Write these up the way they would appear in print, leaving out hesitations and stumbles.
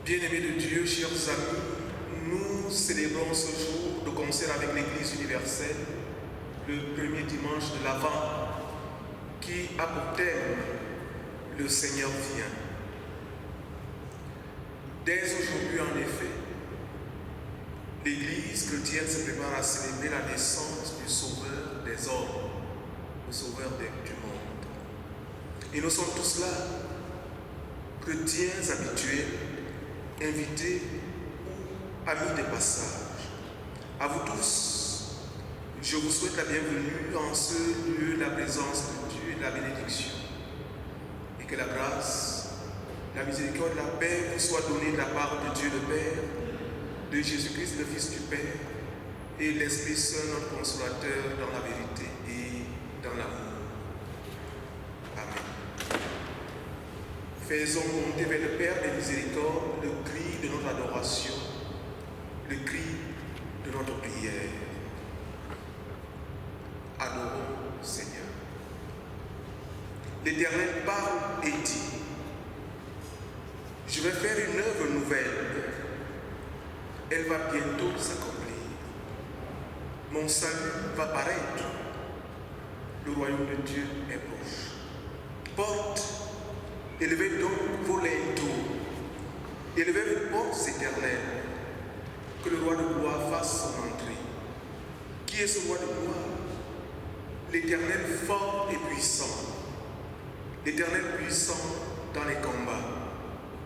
Bien-aimés de Dieu, chers amis, nous célébrons ce jour de concert avec l'Église universelle, le premier dimanche de l'Avent, qui a pour thème « Le Seigneur vient ». Dès aujourd'hui, en effet, l'Église chrétienne se prépare à célébrer la naissance du Sauveur des hommes, le Sauveur du monde. Et nous sommes tous là, chrétiens habitués, invités ou amis de passage. À vous tous, je vous souhaite la bienvenue en ce lieu de la présence de Dieu et de la bénédiction. Et que la grâce, la miséricorde, la paix vous soit donnée de la part de Dieu le Père, de Jésus-Christ le Fils du Père et l'Esprit Saint, notre consolateur dans la vérité et dans l'amour. Amen. Faisons monter vers le Père des miséricordes le cri de notre adoration, le cri de notre prière. Adorons Seigneur. L'Éternel parle et dit: je vais faire une œuvre nouvelle. Elle va bientôt s'accomplir. Mon salut va paraître. Le royaume de Dieu est proche. Porte, élevez donc vos linteaux. Élevez vos portes éternelles. Que le roi de gloire fasse son entrée. Qui est ce roi de gloire? L'Éternel fort et puissant. L'Éternel puissant dans les combats.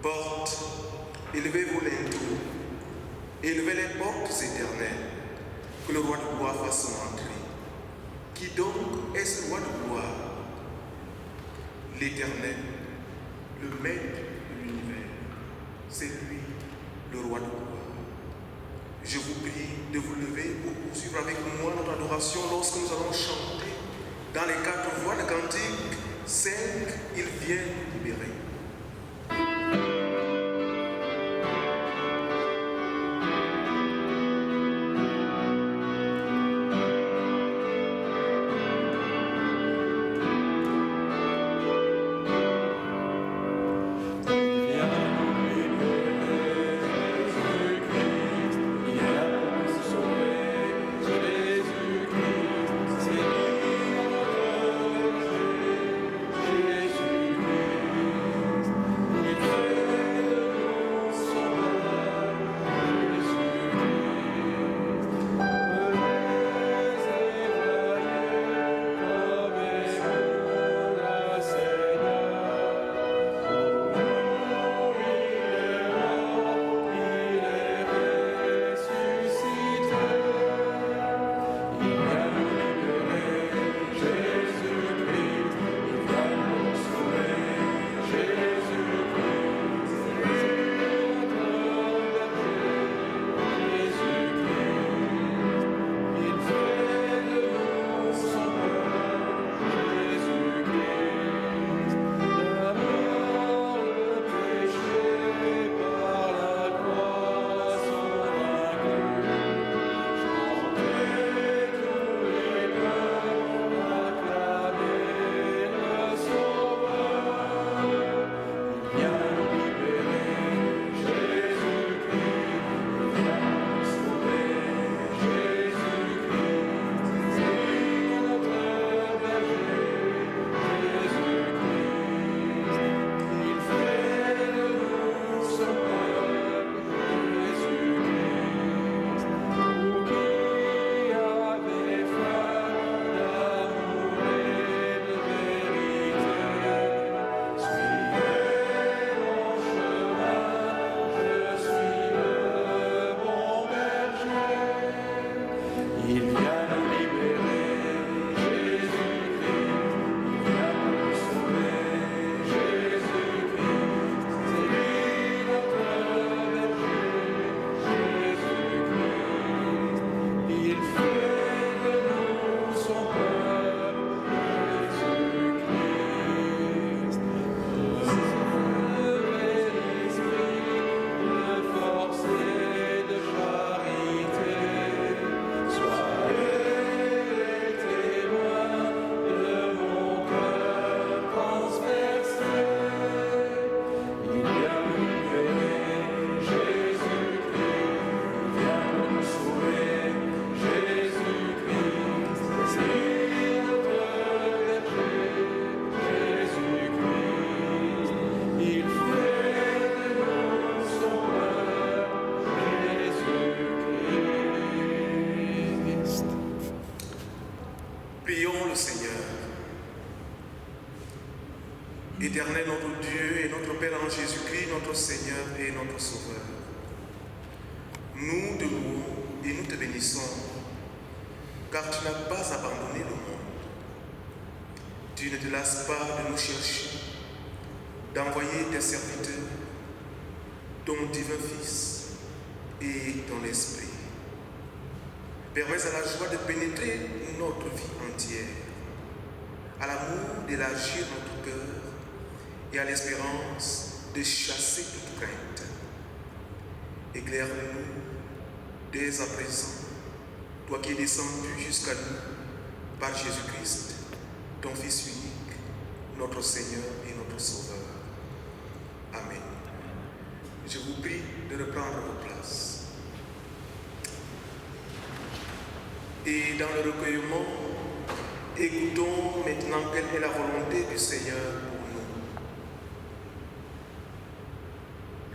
Porte, élevez vos linteaux. Élevez les portes éternelles. Que le roi de gloire fasse son entrée. Qui donc est ce roi de gloire? L'Éternel, le maître de l'univers. C'est lui, le roi de gloire. Je vous prie de vous lever pour poursuivre avec moi notre adoration lorsque nous allons chanter dans les 4 voix de cantique 5, il vient nous libérer. Jésus-Christ. Prions le Seigneur. Éternel notre Dieu et notre Père en Jésus-Christ, notre Seigneur et notre Sauveur, nous te louons et nous te bénissons, car tu n'as pas abandonné le monde. Tu ne te lasses pas de nous chercher, d'envoyer tes serviteurs, ton divin Fils et ton Esprit. Permets à la joie de pénétrer notre vie entière, à l'amour d'élargir notre cœur et à l'espérance de chasser toute crainte. Éclaire-nous dès à présent, toi qui es descendu jusqu'à nous par Jésus-Christ, ton Fils unique, notre Seigneur et notre Sauveur. Amen. Je vous prie de reprendre vos places. Et dans le recueillement, écoutons maintenant quelle est la volonté du Seigneur pour nous.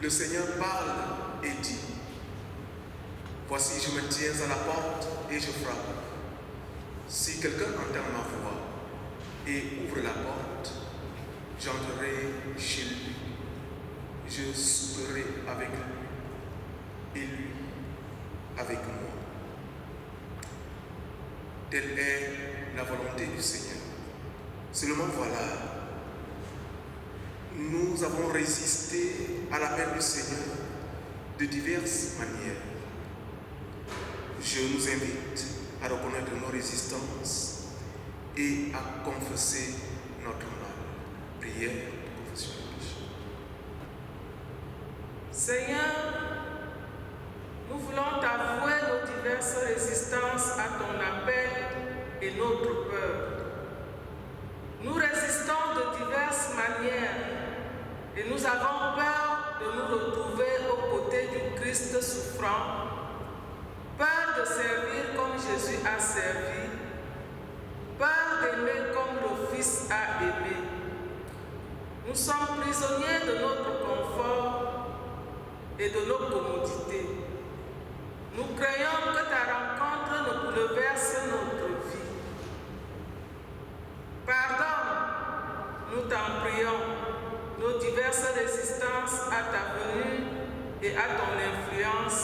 Le Seigneur parle et dit: voici, je me tiens à la porte et je frappe. Si quelqu'un entend ma voix et ouvre la porte, j'entrerai chez lui. Je souperai avec lui et lui avec moi. Telle est la volonté du Seigneur. Seulement voilà, nous avons résisté à l'appel du Seigneur de diverses manières. Je nous invite à reconnaître nos résistances et à confesser notre mal. Prière de confession de péché. Seigneur, nous voulons t'avouer nos diverses résistances à ton appel et notre peur. Nous résistons de diverses manières et nous avons peur de nous retrouver aux côtés du Christ souffrant, peur de servir comme Jésus a servi, peur d'aimer comme le Fils a aimé. Nous sommes prisonniers de notre confort et de nos commodités. Nous craignons que ta rencontre ne bouleverse notre vie. Pardonne, nous t'en prions, nos diverses résistances à ta venue et à ton influence,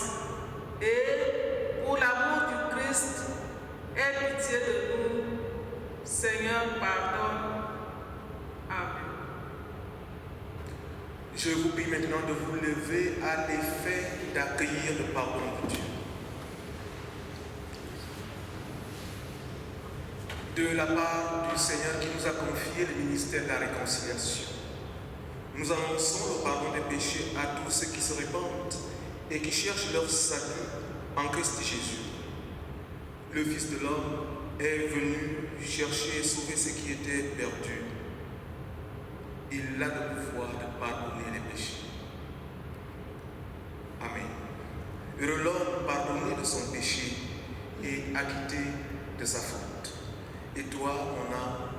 et pour l'amour du Christ, aie pitié de nous. Seigneur, pardonne. Amen. Je vous prie maintenant de vous lever à l'effet d'accueillir le pardon de Dieu. De la part du Seigneur qui nous a confié le ministère de la réconciliation, nous annonçons le pardon des péchés à tous ceux qui se répandent et qui cherchent leur salut en Christ Jésus. Le Fils de l'homme est venu chercher et sauver ceux qui étaient perdus. Il a le pouvoir de pardonner les péchés. Amen. Heureux l'homme pardonné de son péché et acquitté de sa faute. Et toi, mon âme,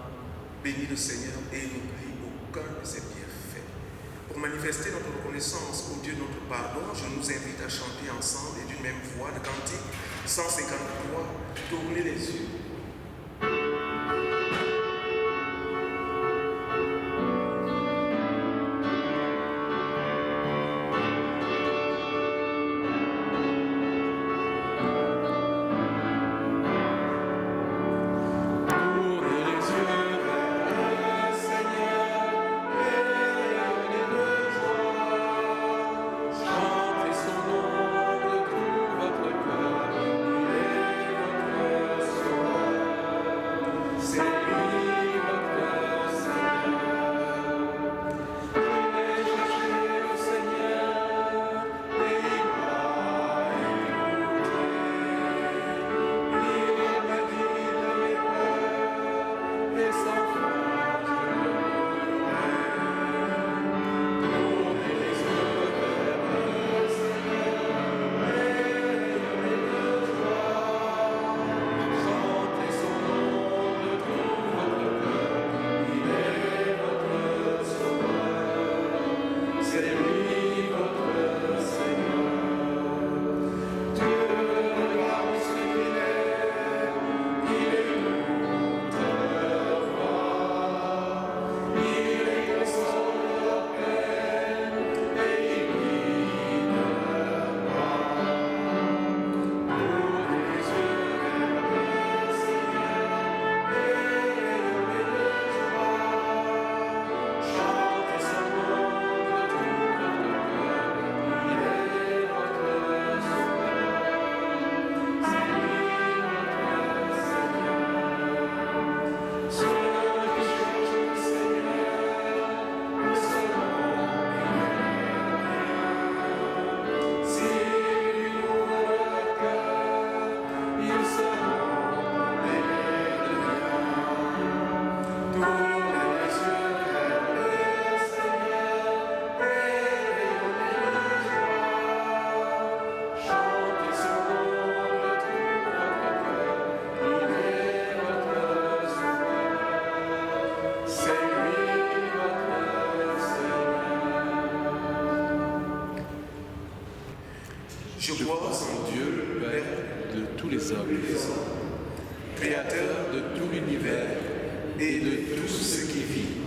bénis le Seigneur et n'oublie aucun de ses bienfaits. Pour manifester notre reconnaissance au Dieu de notre pardon, je nous invite à chanter ensemble et d'une même voix le cantique 153, tournez les yeux. Chantez son nom de tout votre cœur, il est votre sauveur. Je crois en Dieu, le Père de tous les hommes, créateur de tout l'univers et de tout ce qui vit.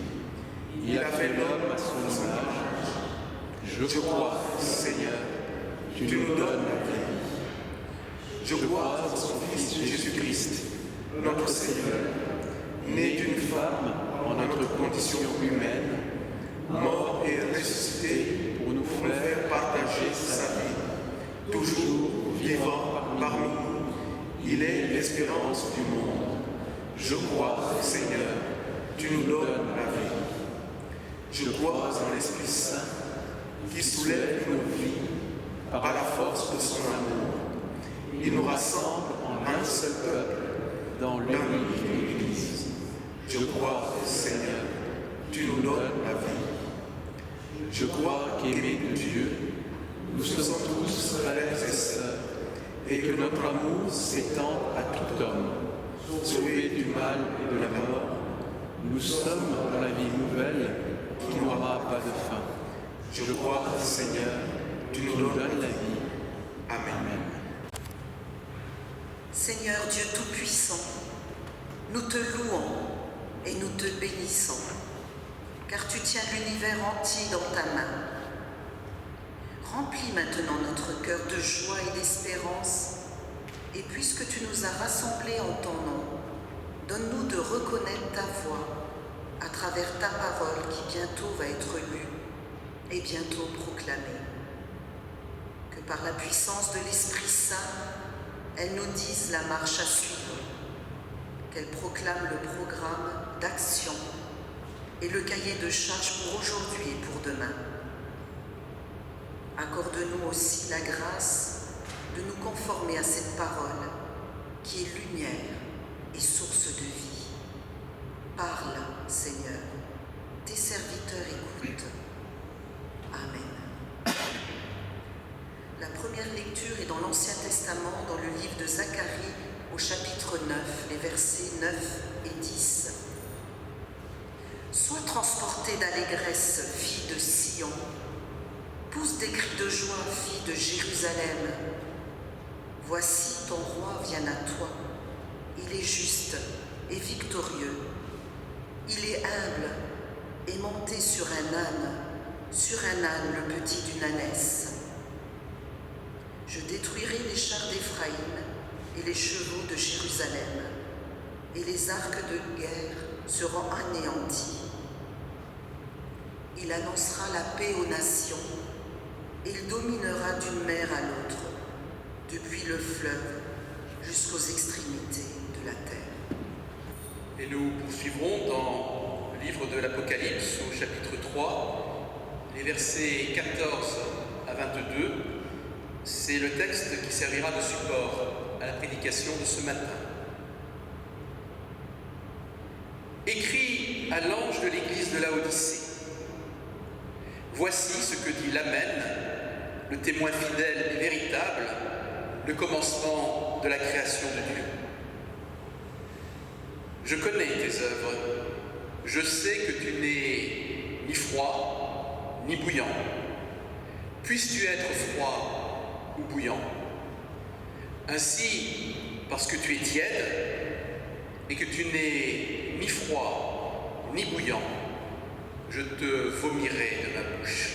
Il a fait l'homme à son image. Je crois, Seigneur, tu nous donnes la vie. Je crois en son Fils Jésus-Christ, notre Seigneur, né d'une femme en notre condition humaine, mort et ressuscité pour nous faire partager sa vie, toujours vivant parmi nous. Il est l'espérance du monde. Je crois, Seigneur, tu nous donnes la vie. Je crois en l'Esprit Saint qui soulève nos vies par la force de son amour. Il nous rassemble en un seul peuple dans l'unique Église. Je crois, Seigneur, tu nous donnes la vie. Je crois qu'aimés de Dieu, nous sommes tous frères et sœurs, et que notre amour s'étend à tout homme. Sauvés du mal et de la mort, nous sommes dans la vie nouvelle qui n'aura pas de fin. Je crois, Seigneur, tu nous donnes la vie. Amen. Seigneur Dieu Tout-Puissant, nous te louons et nous te bénissons, car tu tiens l'univers entier dans ta main. Remplis maintenant notre cœur de joie et d'espérance, et puisque tu nous as rassemblés en ton nom, donne-nous de reconnaître ta voix à travers ta parole qui bientôt va être lue et bientôt proclamée. Que par la puissance de l'Esprit Saint, elle nous dise la marche à suivre, qu'elle proclame le programme d'action et le cahier de charges pour aujourd'hui et pour demain. Accorde-nous aussi la grâce de nous conformer à cette parole qui est lumière et source de vie. Parle, Seigneur, tes serviteurs écoutent. Amen. La première lecture est dans l'Ancien Testament, dans le livre de Zacharie, au chapitre 9, les versets 9 et 10. Sois transportée d'allégresse, fille de Sion. Pousse des cris de joie, fille de Jérusalem. Voici ton roi vient à toi. Il est juste et victorieux. Il est humble et monté sur un âne le petit d'une ânesse. Je détruirai les chars d'Éphraïm et les chevaux de Jérusalem, et les arcs de guerre seront anéantis. Il annoncera la paix aux nations, et il dominera d'une mer à l'autre, depuis le fleuve jusqu'aux extrémités de la terre. Et nous poursuivrons dans le livre de l'Apocalypse, au chapitre 3, les versets 14 à 22. C'est le texte qui servira de support à la prédication de ce matin. Écrit à l'ange de l'église de Laodicée. Voici ce que dit l'Amen, le témoin fidèle et véritable, le commencement de la création de Dieu. Je connais tes œuvres, je sais que tu n'es ni froid, ni bouillant. Puisses-tu être froid ou bouillant. Ainsi, parce que tu es tiède et que tu n'es ni froid ni bouillant, je te vomirai de ma bouche.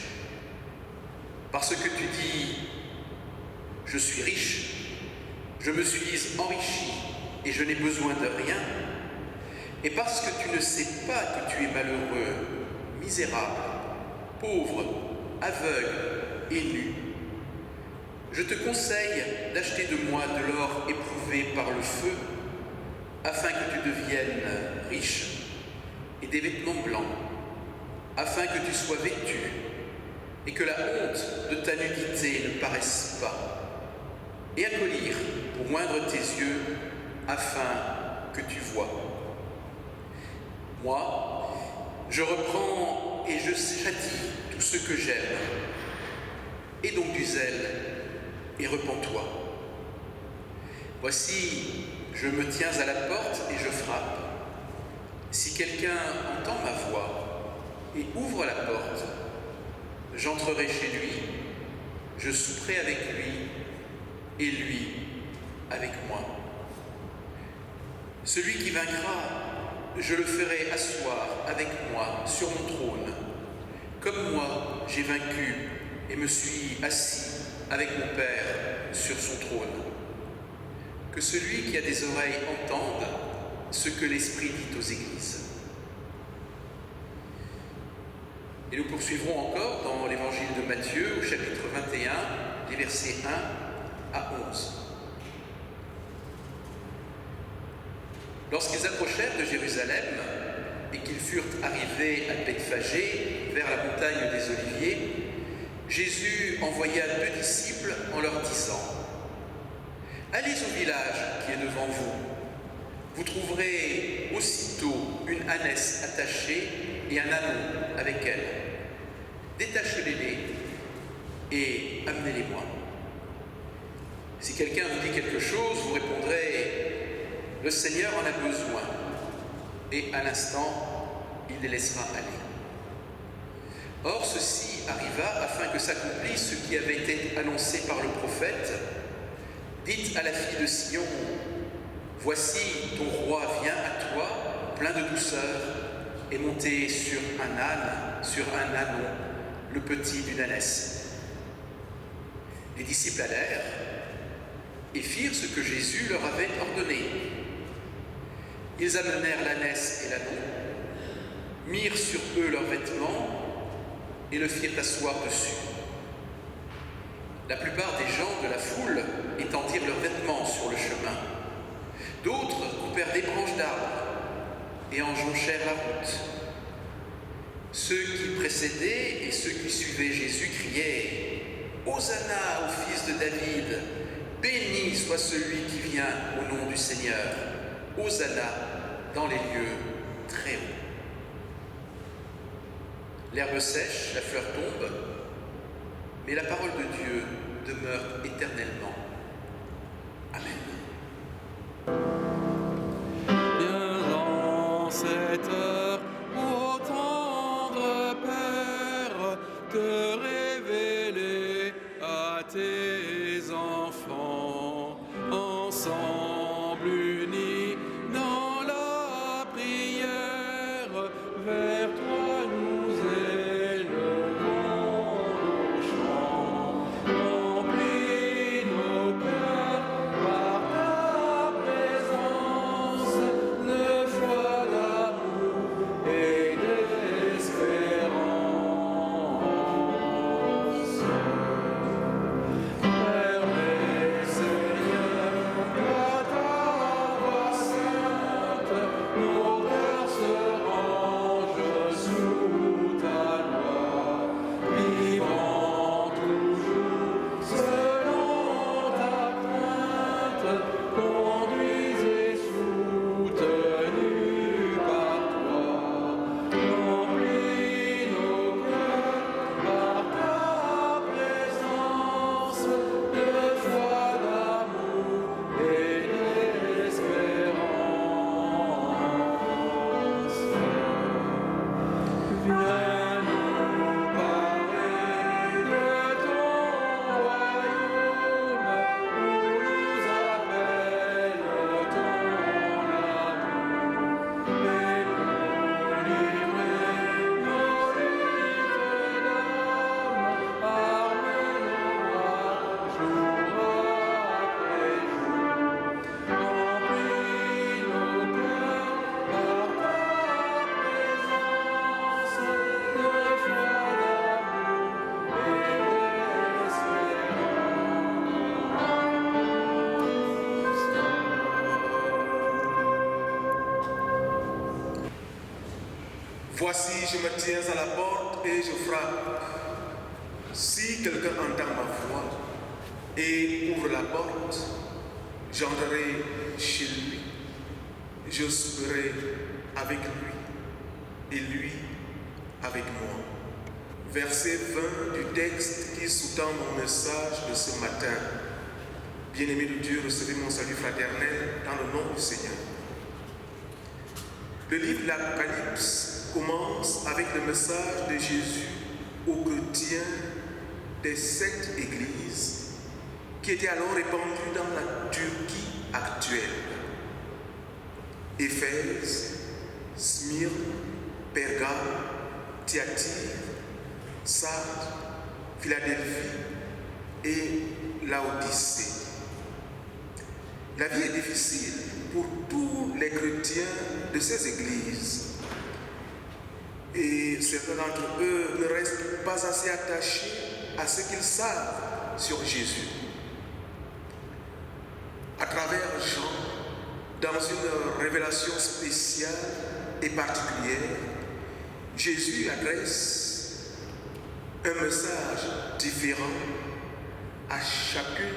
Parce que tu dis, je suis riche, je me suis enrichi et je n'ai besoin de rien, et parce que tu ne sais pas que tu es malheureux, misérable, pauvre, aveugle et nu, je te conseille d'acheter de moi de l'or éprouvé par le feu, afin que tu deviennes riche, et des vêtements blancs, afin que tu sois vêtu, et que la honte de ta nudité ne paraisse pas, et un collier pour moindre tes yeux, afin que tu vois. Moi, je reprends et je châtie tout ce que j'aime. Aie donc du zèle et repens-toi. Voici, je me tiens à la porte et je frappe. Si quelqu'un entend ma voix et ouvre la porte, j'entrerai chez lui, je souperai avec lui et lui avec moi. Celui qui vaincra, je le ferai asseoir avec moi sur mon trône, comme moi j'ai vaincu et me suis assis avec mon Père sur son trône. Que celui qui a des oreilles entende ce que l'Esprit dit aux Églises. Et nous poursuivrons encore dans l'Évangile de Matthieu au chapitre 21, les versets 1 à 11. Lorsqu'ils approchèrent de Jérusalem et qu'ils furent arrivés à Bethphagée, vers la montagne des Oliviers, Jésus envoya 2 disciples en leur disant : « Allez au village qui est devant vous. Vous trouverez aussitôt une ânesse attachée et un ânon avec elle. Détachez-les et amenez-les-moi. Si quelqu'un vous dit quelque chose, vous répondrez : le Seigneur en a besoin. Et à l'instant, il les laissera aller. Or, ceci arriva afin que s'accomplisse ce qui avait été annoncé par le prophète. Dites à la fille de Sion : voici ton roi vient à toi, plein de douceur, et monté sur un âne, sur un ânon, le petit d'une ânesse. Les disciples allèrent et firent ce que Jésus leur avait ordonné. Ils amenèrent l'ânesse et l'ânon, mirent sur eux leurs vêtements et le firent asseoir dessus. La plupart des gens de la foule étendirent leurs vêtements sur le chemin. D'autres coupèrent des branches d'arbres et en jonchèrent la route. Ceux qui précédaient et ceux qui suivaient Jésus criaient : « Hosanna au fils de David, béni soit celui qui vient au nom du Seigneur, Hosanna dans les lieux très hauts. » L'herbe sèche, la fleur tombe, mais la parole de Dieu demeure éternellement. Amen. Viens en cette heure, ô tendre Père, te révéler à tes enfants, ensemble unis dans la prière, vers toi nous élevons nos chants, remplis nos cœurs par ta présence, de foi, d'amour et d'espérance. Père et Seigneur, à ta voix sainte, nos cœurs se rangent sous ta loi, vivant toujours selon ta crainte, conduits et soutenus par toi. Remplis nos cœurs par ta présence, de foi, d'amour et d'espérance. Viens nous parler de ton royaume, où nous appelle ton amour, et pour livrer nos luttes d'âme, arme nos bras, jour après jour. Remplis nos cœurs par ta présence, de foi, d'amour et d'espérance. Voici, je me tiens à la porte et je frappe. Si quelqu'un entend ma voix et ouvre la porte, j'entrerai chez lui. Je souperai avec lui et lui avec moi. Verset 20 du texte qui sous-tend mon message de ce matin. Bien-aimés de Dieu, recevez mon salut fraternel dans le nom du Seigneur. Le livre de l'Apocalypse commence avec le message de Jésus aux chrétiens des 7 églises qui était alors répandue dans la Turquie actuelle. Éphèse, Smyrne, Pergame, Thyatire, Sardes, Philadelphie et Laodicée. La vie est difficile pour tous les chrétiens de ces églises. Et certains d'entre eux ne restent pas assez attachés à ce qu'ils savent sur Jésus. À travers Jean, dans une révélation spéciale et particulière, Jésus adresse un message différent à chacune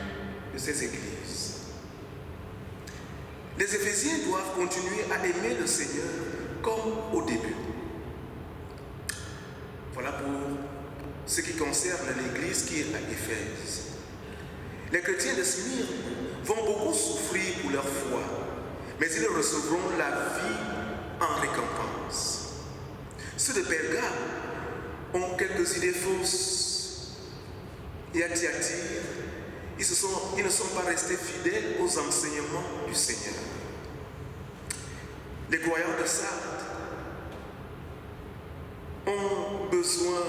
de ces églises. Les Éphésiens doivent continuer à aimer le Seigneur comme au début. Voilà pour ce qui concerne l'église qui est à Éphèse. Les chrétiens de Smyrne vont beaucoup souffrir pour leur foi, mais ils recevront la vie en récompense. Ceux de Pergame ont quelques idées fausses. Et à Thyatire, ils ne sont pas restés fidèles aux enseignements du Seigneur. Les croyants de Sardes ont besoin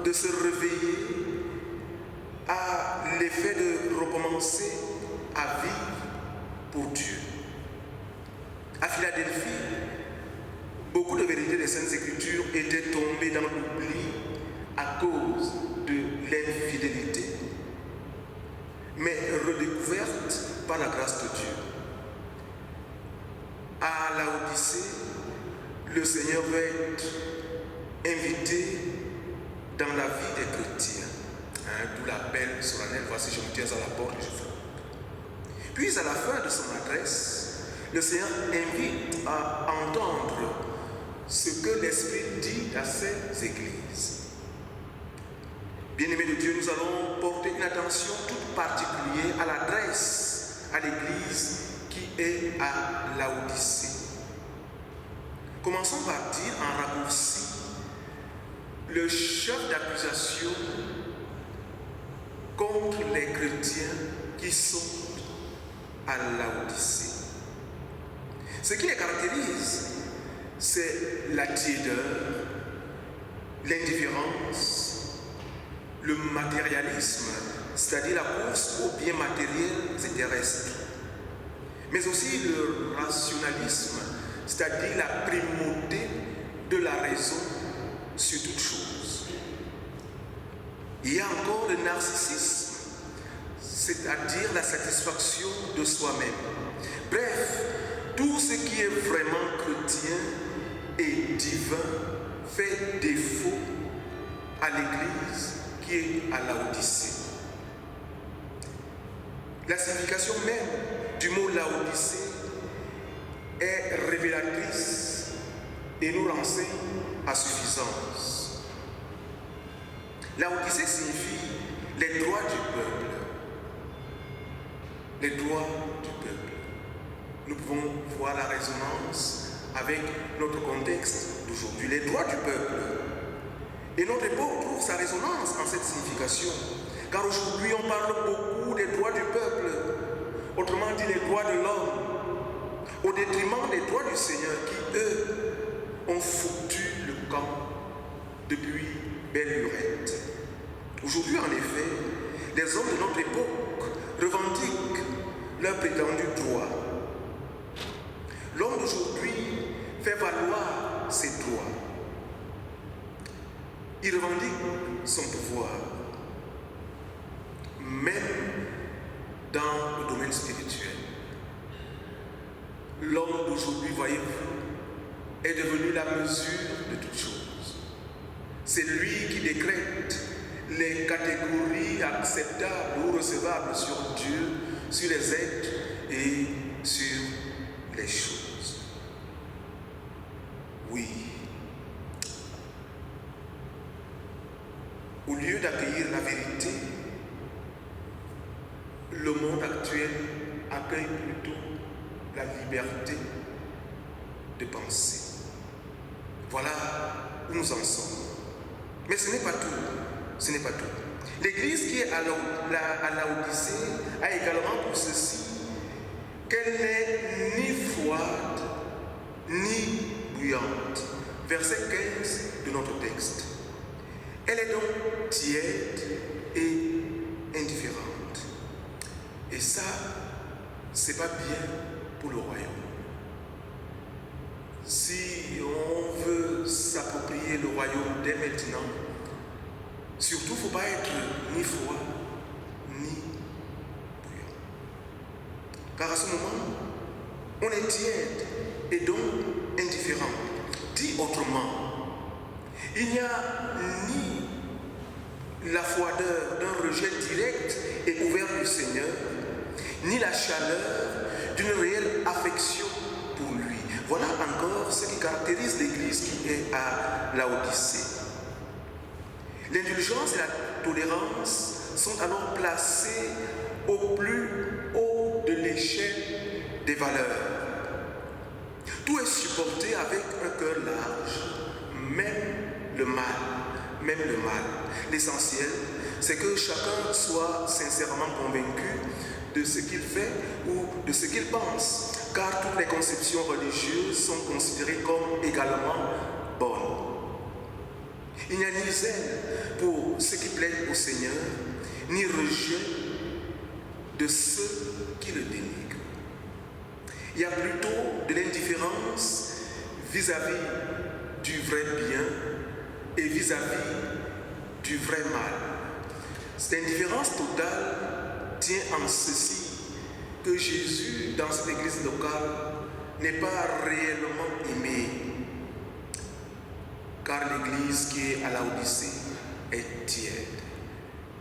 de se réveiller à l'effet de recommencer à vivre pour Dieu. À Philadelphie, beaucoup de vérités des Saintes Écritures étaient tombées dans l'oubli à cause de l'infidélité, mais redécouvertes par la grâce de Dieu. À Laodicée, le Seigneur veut être invité dans la vie des chrétiens. D'où l'appel solennel, voici je me tiens à la porte et je frappe. Puis à la fin de son adresse, le Seigneur invite à entendre ce que l'Esprit dit à ces églises. Bien-aimés de Dieu, nous allons porter une attention toute particulière à l'adresse à l'église qui est à Laodicée. Commençons par dire en raccourci le chef d'accusation contre les chrétiens qui sont à Laodicée. Ce qui les caractérise, c'est la tiédeur, l'indifférence, le matérialisme, c'est-à-dire la course aux biens matériels et terrestres, mais aussi le rationalisme, c'est-à-dire la primauté de la raison sur toute chose. Il y a encore le narcissisme, c'est-à-dire la satisfaction de soi-même. Bref, tout ce qui est vraiment chrétien et divin fait défaut à l'église qui est à Laodicée. La signification même du mot Laodicée est révélatrice et nous renseigne à suffisance. Laodicée signifie les droits du peuple. Les droits du peuple. Nous pouvons voir la résonance avec notre contexte d'aujourd'hui, les droits du peuple. Et notre époque trouve sa résonance en cette signification, car aujourd'hui on parle beaucoup des droits du peuple, autrement dit les droits de l'homme, au détriment des droits du Seigneur qui, eux, ont foutu le camp depuis belle lurette. Aujourd'hui, en effet, les hommes de notre époque revendiquent leurs prétendus droits. L'homme d'aujourd'hui fait valoir ses droits. Il revendique son pouvoir, même dans le domaine spirituel. L'homme d'aujourd'hui, voyez-vous, est devenu la mesure de toutes choses. C'est lui qui décrète les catégories acceptables ou recevables sur Dieu, sur les êtres et sur les choses. Oui. Au lieu d'accueillir la vérité, le monde actuel accueille plutôt la liberté de penser. Voilà où nous en sommes. Mais ce n'est pas tout. ce n'est pas tout. L'église qui est à Laodicée a également pour ceci qu'elle n'est ni froide ni bouillante. Verset 15 de notre texte. Elle est donc tiède et indifférente. Et ça, c'est pas bien pour le royaume. Si on veut s'approprier le royaume dès maintenant, surtout, il ne faut pas être ni froid, ni bouillant. Car à ce moment, on est tiède et donc indifférent. Dit autrement, il n'y a ni la froideur d'un rejet direct et ouvert du Seigneur, ni la chaleur d'une réelle affection pour lui. Voilà encore ce qui caractérise l'Église qui est à Laodicée. L'indulgence et la tolérance sont alors placées au plus haut de l'échelle des valeurs. Tout est supporté avec un cœur large, même le mal. L'essentiel, c'est que chacun soit sincèrement convaincu de ce qu'il fait ou de ce qu'il pense, car toutes les conceptions religieuses sont considérées comme également bonnes. Il n'y a ni zèle pour ce qui plaît au Seigneur, ni rejet de ceux qui le dénigrent. Il y a plutôt de l'indifférence vis-à-vis du vrai bien et vis-à-vis du vrai mal. Cette indifférence totale tient en ceci que Jésus, dans cette église locale, n'est pas réellement aimé. Car l'église qui est à Laodicée est tiède.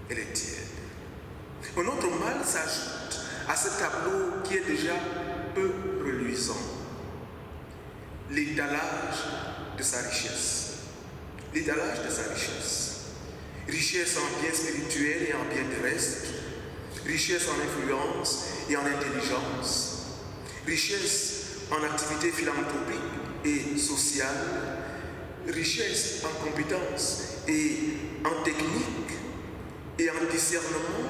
Elle est tiède. Un autre mal s'ajoute à ce tableau qui est déjà peu reluisant. L'étalage de sa richesse. L'étalage de sa richesse. Richesse en biens spirituels et en biens terrestres. Richesse en influence et en intelligence. Richesse en activités philanthropiques et sociales. Richesse en compétences et en technique et en discernement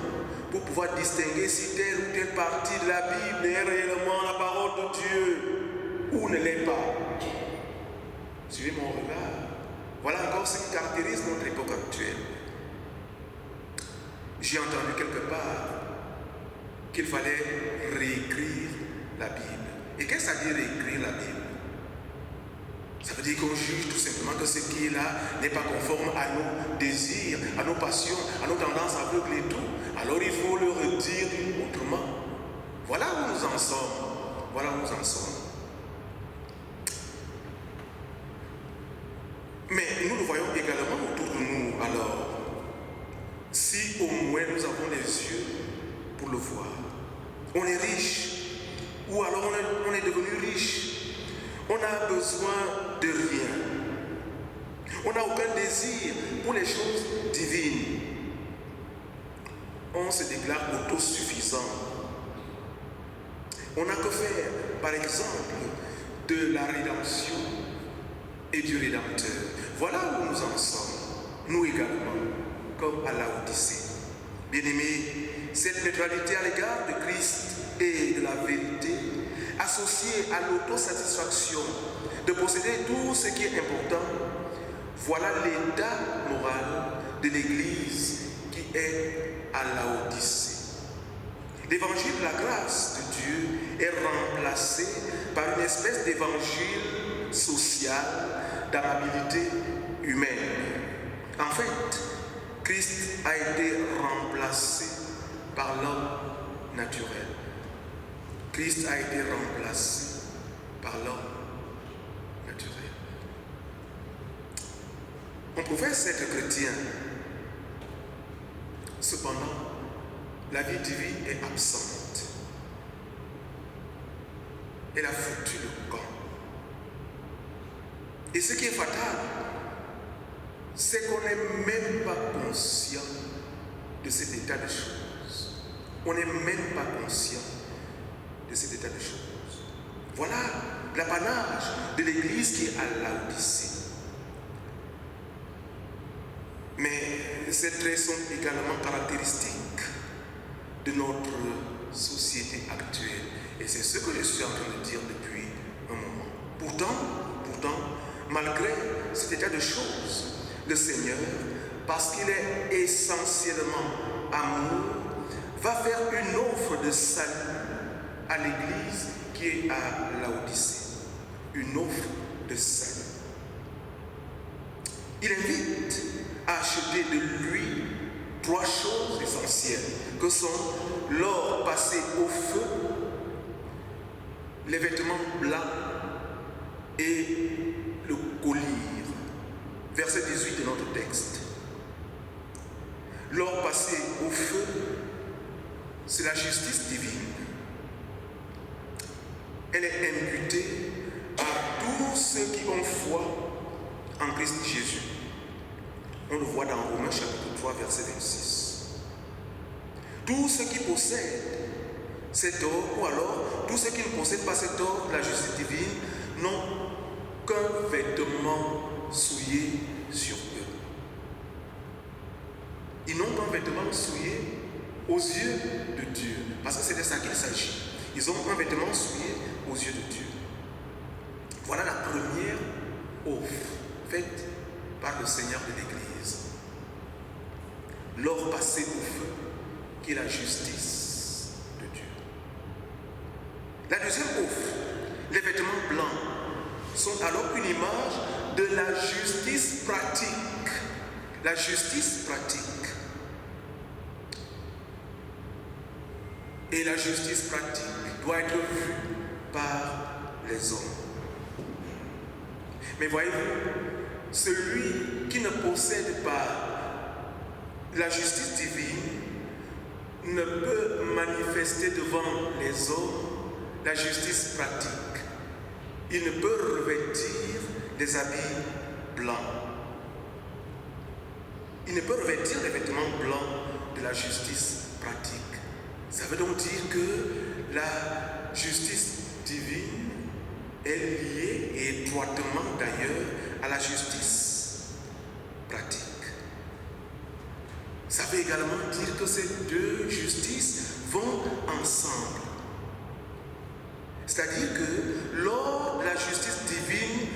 pour pouvoir distinguer si telle ou telle partie de la Bible est réellement la parole de Dieu ou ne l'est pas. Suivez mon regard. Voilà encore ce qui caractérise notre époque actuelle. J'ai entendu quelque part qu'il fallait réécrire la Bible. Et qu'est-ce que ça veut dire réécrire la Bible? Ça veut dire qu'on juge tout simplement que ce qui est là n'est pas conforme à nos désirs, à nos passions, à nos tendances aveugles et tout. Alors il faut le redire autrement. Voilà où nous en sommes. Voilà où nous en sommes. Mais nous le voyons également autour de nous. Alors, si au moins nous avons les yeux pour le voir, on est riche, ou alors on est devenu riche. On n'a besoin de rien. On n'a aucun désir pour les choses divines. On se déclare autosuffisant. On n'a que faire, par exemple, de la rédemption et du Rédempteur. Voilà où nous en sommes, nous également, comme à Laodicée. Bien-aimés, cette neutralité à l'égard de Christ et de la vérité, associée à l'autosatisfaction de posséder tout ce qui est important, voilà l'état moral de l'Église qui est à Laodicée. L'évangile de la grâce de Dieu est remplacé par une espèce d'évangile social d'amabilité humaine. En fait, Christ a été remplacé par l'homme naturel. Christ a été remplacé par l'homme naturel. On professe être chrétien. Cependant, la vie divine est absente. Elle a foutu le camp. Et ce qui est fatal, c'est qu'on n'est même pas conscient de cet état de choses. On n'est même pas conscient de cet état de choses. Voilà l'apanage de l'Église qui est à Laodicée. Mais ces traits sont également caractéristiques de notre société actuelle. Et c'est ce que je suis en train de dire depuis un moment. Pourtant, malgré cet état de choses, le Seigneur, parce qu'il est essentiellement amour, va faire une offre de salut à l'Église qui est à Laodicée. Une offre de salut. Il invite à acheter de lui 3 choses essentielles, que sont l'or passé au feu, les vêtements blancs et le collier. Verset 18 de notre texte. L'or passé au feu, c'est la justice divine. Elle est imputée à tous ceux qui ont foi en Christ Jésus. On le voit dans Romains chapitre 3, verset 26. Tous ceux qui possèdent cet or, ou alors tous ceux qui ne possèdent pas cet or, la justice divine, n'ont qu'un vêtement souillé sur eux. Ils n'ont qu'un vêtement souillé aux yeux de Dieu, parce que c'est de ça qu'il s'agit. Ils ont un vêtement souillé aux yeux de Dieu. Voilà la première offre faite par le Seigneur de l'Église. L'or passé au feu, qui est la justice de Dieu. La deuxième offre, les vêtements blancs, sont alors une image de la justice pratique. La justice pratique. Et la justice pratique doit être vue par les hommes. Mais voyez-vous, celui qui ne possède pas la justice divine ne peut manifester devant les hommes la justice pratique. Il ne peut revêtir des habits blancs. Il ne peut revêtir les vêtements blancs de la justice pratique. Ça veut donc dire que la justice divine est liée, et étroitement d'ailleurs, à la justice pratique. Ça veut également dire que ces deux justices vont ensemble. C'est-à-dire que lors de la justice divine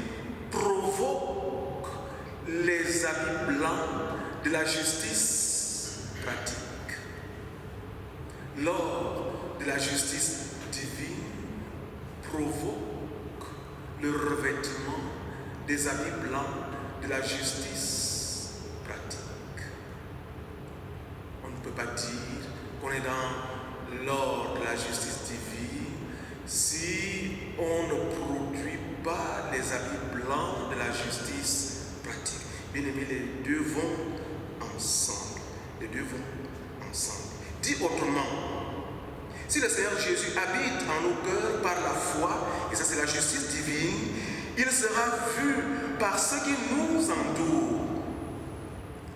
provoque les habits blancs de la justice pratique. Lors de la justice divine provoque le revêtement des habits blancs de la justice pratique. On ne peut pas dire qu'on est dans l'ordre de la justice divine si on ne produit pas les habits blancs de la justice pratique. Bien aimé, les deux vont ensemble. Les deux vont ensemble. Dit autrement, si le Seigneur Jésus habite en nos cœurs par la foi, et ça c'est la justice divine, il sera vu par ceux qui nous entourent.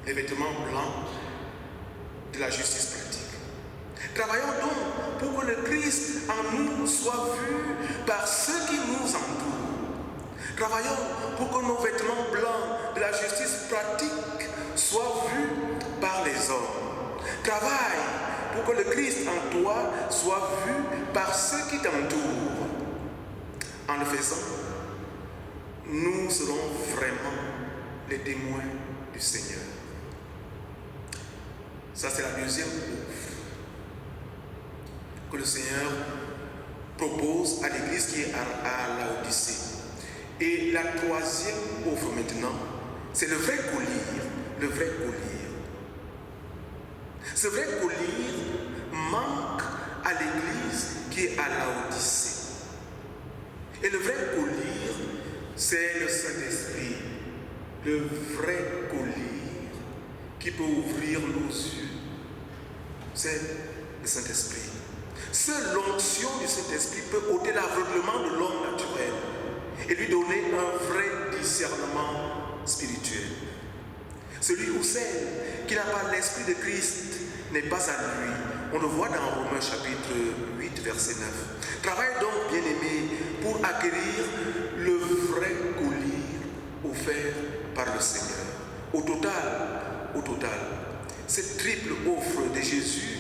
Les vêtements blancs de la justice pratique. Travaillons donc pour que le Christ en nous soit vu par ceux qui nous entourent. Travaillons pour que nos vêtements blancs de la justice pratique soient vus par les hommes. Travaille pour que le Christ en toi soit vu par ceux qui t'entourent. En le faisant, nous serons vraiment les témoins du Seigneur. Ça, c'est la deuxième offre que le Seigneur propose à l'église qui est à Laodicée. Et la troisième offre maintenant, c'est le vrai collier. Le vrai collier. Ce vrai collier manque à l'église qui est à Laodicée. Et le vrai collier, c'est le Saint-Esprit. Le vrai collier qui peut ouvrir nos yeux, c'est le Saint-Esprit. Seule l'onction du Saint-Esprit peut ôter l'aveuglement de l'homme naturel et lui donner un vrai discernement spirituel. Celui ou celle qui n'a pas l'Esprit de Christ n'est pas à lui. On le voit dans Romains chapitre 8, verset 9. Travaille donc, bien-aimé, pour acquérir le vrai collier offert par le Seigneur. Au total, cette triple offre de Jésus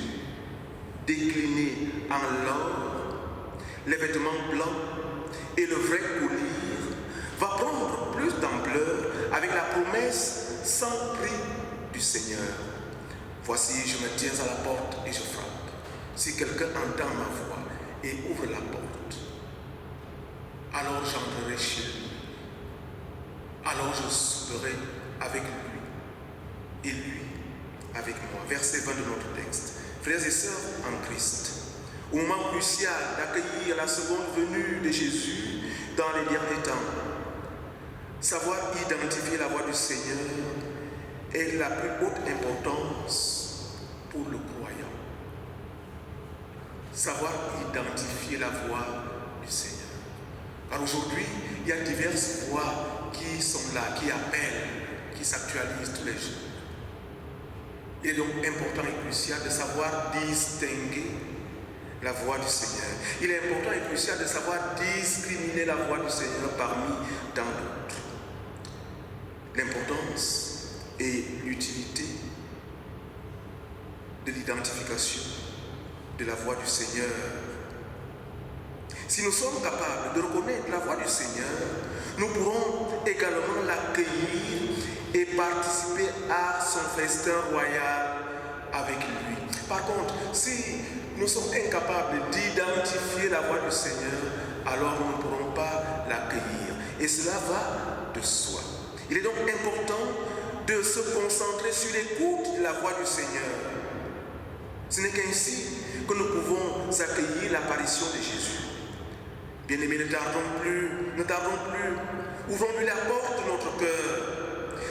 déclinée en l'or, les vêtements blancs et le vrai collier va prendre plus d'ampleur avec la promesse sans prix du Seigneur. Voici, je me tiens à la porte et je frappe. Si quelqu'un entend ma voix et ouvre la porte, alors j'entrerai chez lui. Alors je souperai avec lui et lui avec moi. Verset 20 de notre texte. Frères et sœurs en Christ, au moment crucial d'accueillir la seconde venue de Jésus dans les derniers temps, savoir identifier la voix du Seigneur est la plus haute importance pour le croyant. Savoir identifier la voix du Seigneur. Alors aujourd'hui, il y a diverses voix qui sont là, qui appellent, qui s'actualisent tous les jours. Il est donc important et crucial de savoir distinguer la voix du Seigneur. Il est important et crucial de savoir discriminer la voix du Seigneur parmi tant d'autres. L'importance et l'utilité de l'identification de la voix du Seigneur. Si nous sommes capables de reconnaître la voix du Seigneur, nous pourrons également l'accueillir et participer à son festin royal avec lui. Par contre, si nous sommes incapables d'identifier la voix du Seigneur, alors nous ne pourrons pas l'accueillir. Et cela va de soi. Il est donc important de se concentrer sur l'écoute de la voix du Seigneur. Ce n'est qu'ainsi que nous pouvons accueillir l'apparition de Jésus. Bien-aimés, ne tardons plus, ouvrons-lui la porte de notre cœur.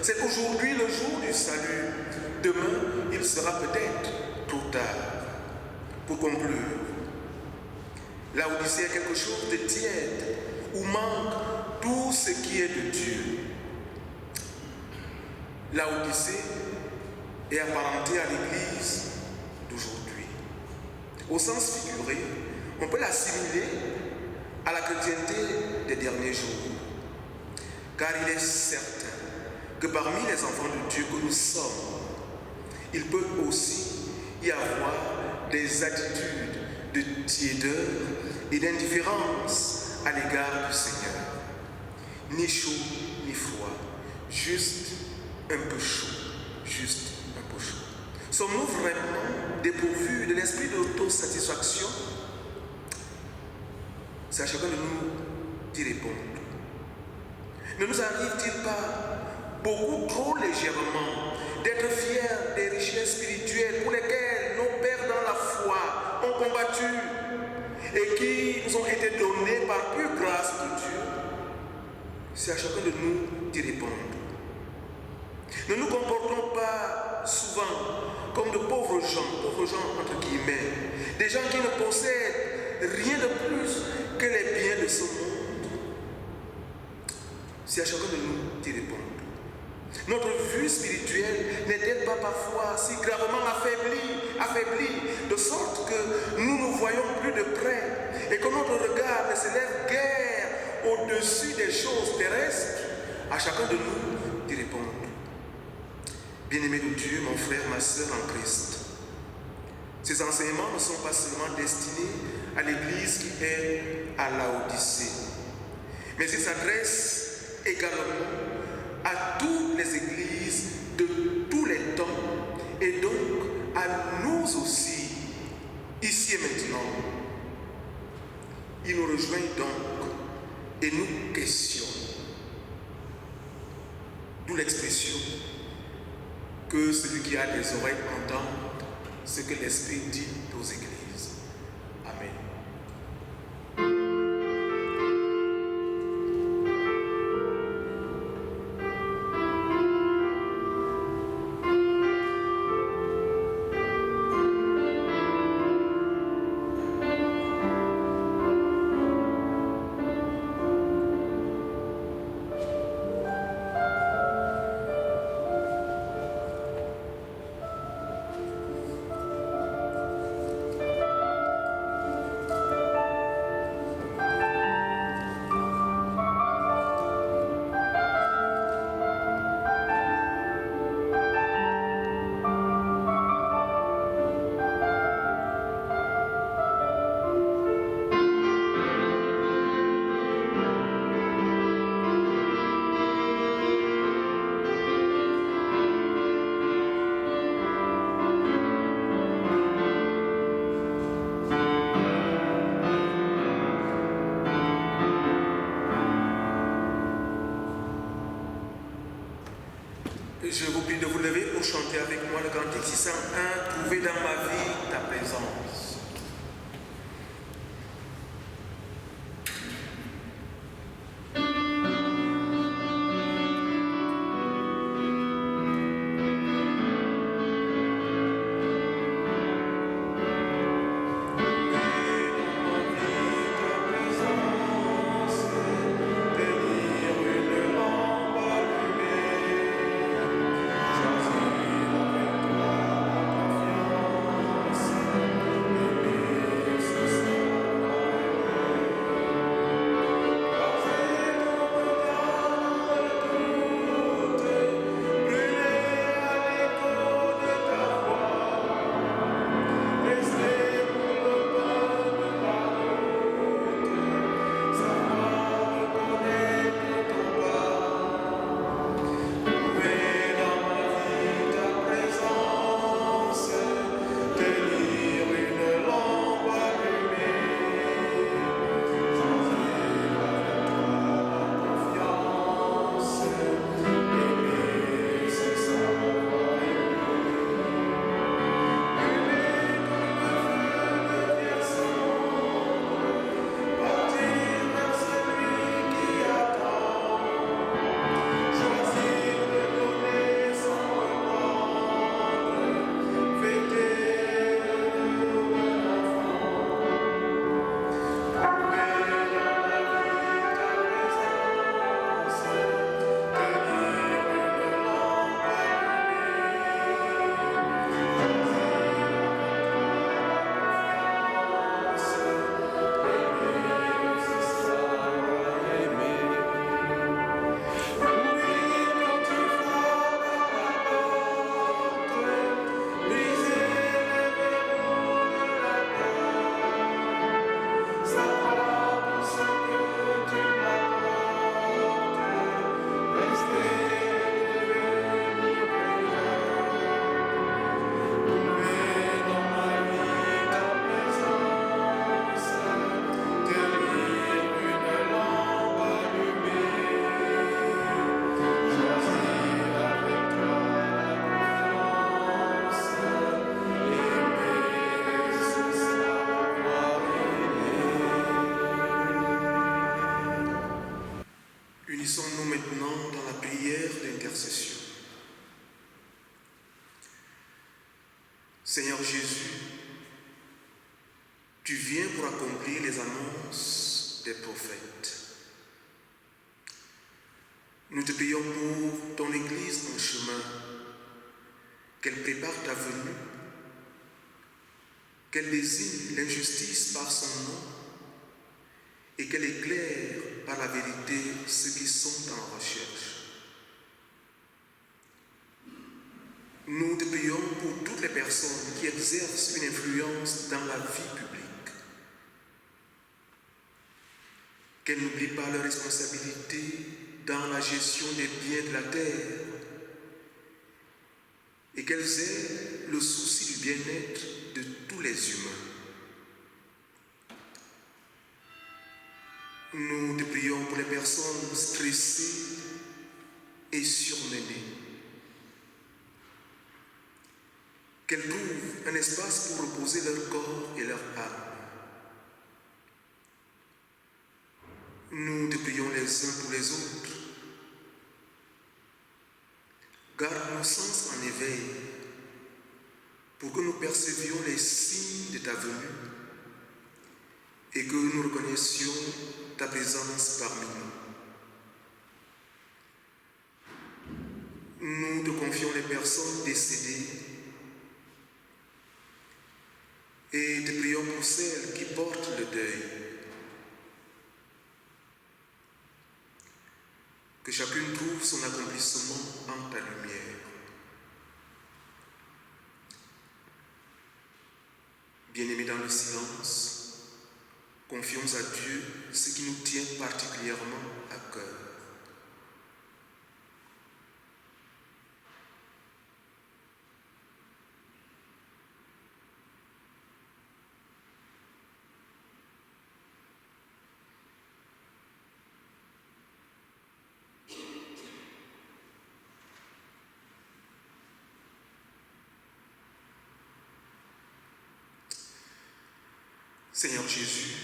C'est aujourd'hui le jour du salut. Demain, il sera peut-être trop tard. Pour conclure, l'Odyssée est quelque chose de tiède, où manque tout ce qui est de Dieu. L'Odyssée est apparentée à l'Église d'aujourd'hui. Au sens figuré, on peut l'assimiler à la chrétienté des derniers jours. Car il est certain que parmi les enfants de Dieu que nous sommes, il peut aussi y avoir des attitudes de tiédeur et d'indifférence à l'égard du Seigneur. Ni chaud, ni froid, juste un peu chaud, juste un peu chaud. Sommes-nous vraiment dépourvus de l'esprit d'autosatisfaction? C'est à chacun de nous d'y répondre. Ne nous arrive-t-il pas beaucoup trop légèrement d'être fiers des richesses spirituelles pour lesquelles nos pères dans la foi ont combattu et qui nous ont été données par pure grâce de Dieu? C'est à chacun de nous d'y répondre. Ne nous comportons pas souvent comme de pauvres gens entre guillemets, des gens qui ne possèdent rien de plus que les biens de ce monde. C'est à chacun de nous d'y répondre. Notre vue spirituelle n'est-elle pas parfois si gravement affaiblie, de sorte que nous ne voyons plus de près et que notre regard ne s'élève guère au-dessus des choses terrestres? À chacun de nous d'y répondre. Bien-aimé de Dieu, mon frère, ma sœur en Christ, ces enseignements ne sont pas seulement destinés à l'Église qui est à Laodicée, mais ils s'adressent également à toutes les églises de tous les temps et donc à nous aussi, ici et maintenant. Il nous rejoint donc et nous questionne. D'où l'expression que celui qui a des oreilles entende ce que l'Esprit dit aux églises. Amen. Je vous prie de vous lever pour chanter avec moi le cantique 601, Trouver dans ma vie ta présence. Unissons-nous maintenant dans la prière d'intercession. Seigneur Jésus, tu viens pour accomplir les annonces des prophètes. Nous te prions pour ton Église en chemin, qu'elle prépare ta venue, qu'elle désigne l'injustice par son nom et qu'elle éclaire par la vérité ceux qui sont en recherche. Nous te prions pour toutes les personnes qui exercent une influence dans la vie publique, qu'elles n'oublient pas leurs responsabilités dans la gestion des biens de la terre et qu'elles aient le souci du bien-être de tous les humains. Nous te prions pour les personnes stressées et surmenées, qu'elles trouvent un espace pour reposer leur corps et leur âme. Nous te prions les uns pour les autres. Garde nos sens en éveil pour que nous percevions les signes de ta venue et que nous reconnaissions ta présence parmi nous. Nous te confions les personnes décédées et te prions pour celles qui portent le deuil. Que chacune trouve son accomplissement en ta lumière. Bien-aimés dans le silence, confions à Dieu ce qui nous tient particulièrement à cœur. Seigneur Jésus,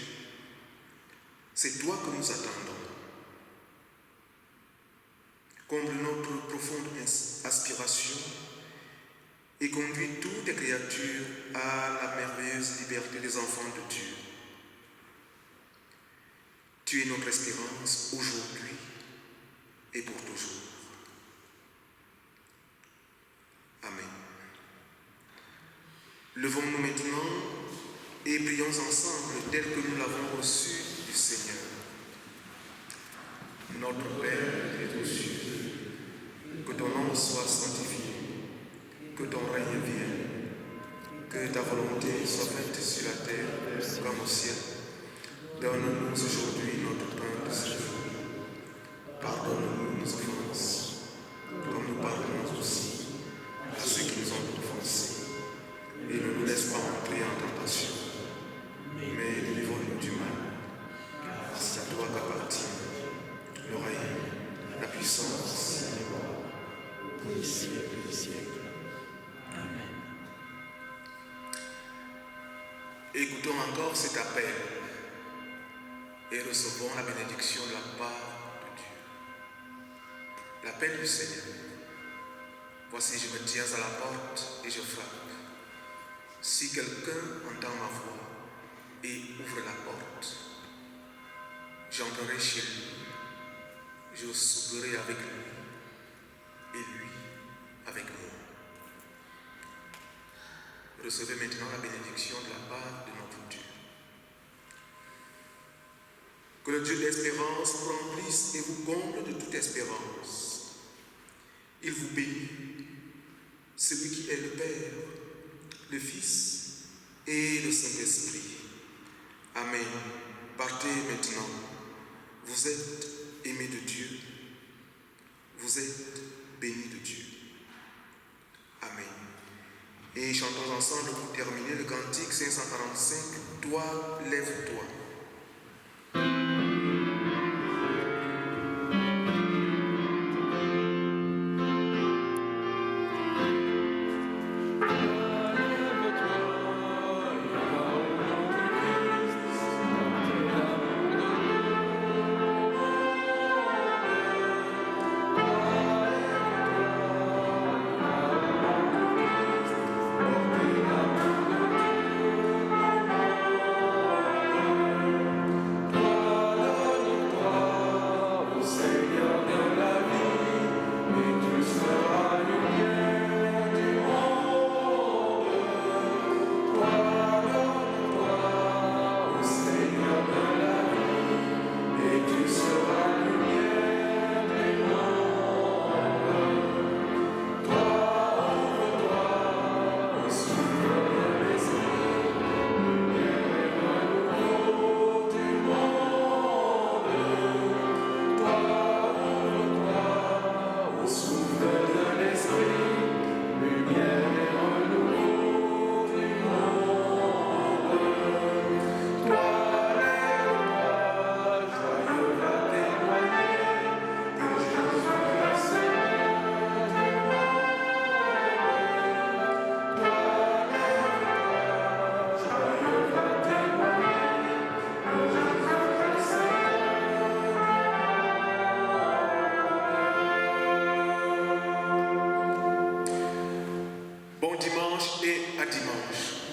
c'est toi que nous attendons. Comble notre profonde aspiration et conduis toutes tes créatures à la merveilleuse liberté des enfants de Dieu. Tu es notre espérance aujourd'hui et pour toujours. Amen. Levons-nous maintenant et prions ensemble tel que nous l'avons reçu du Seigneur. Notre Père qui es aux cieux, que ton nom soit sanctifié, que ton règne vienne, que ta volonté soit faite sur la terre comme au ciel. Donne-nous aujourd'hui notre pain de ce jour. Pardonne-nous nos offenses, comme nous pardonnons aussi à ceux qui nous ont offensés. Et ne nous laisse pas entrer en tentation, mais délivre-nous du mal. Car c'est à toi qu'appartient le règne, la puissance et la gloire, pour les siècles des siècles. Amen. Écoutons encore cet appel et recevons la bénédiction de la part de Dieu. L'appel du Seigneur. Voici, je me tiens à la porte et je frappe. Si quelqu'un entend ma voix et ouvre la porte, j'entrerai chez lui, je souperai avec lui et lui avec moi. Recevez maintenant la bénédiction de la part de notre Dieu. Que le Dieu d'espérance vous remplisse et vous comble de toute espérance. Il vous bénit, celui qui est le Père, le Fils et le Saint-Esprit. Amen. Partez maintenant. Vous êtes aimés de Dieu. Vous êtes bénis de Dieu. Amen. Et chantons ensemble pour terminer le cantique 545. Toi, lève-toi. Bon dimanche et à dimanche.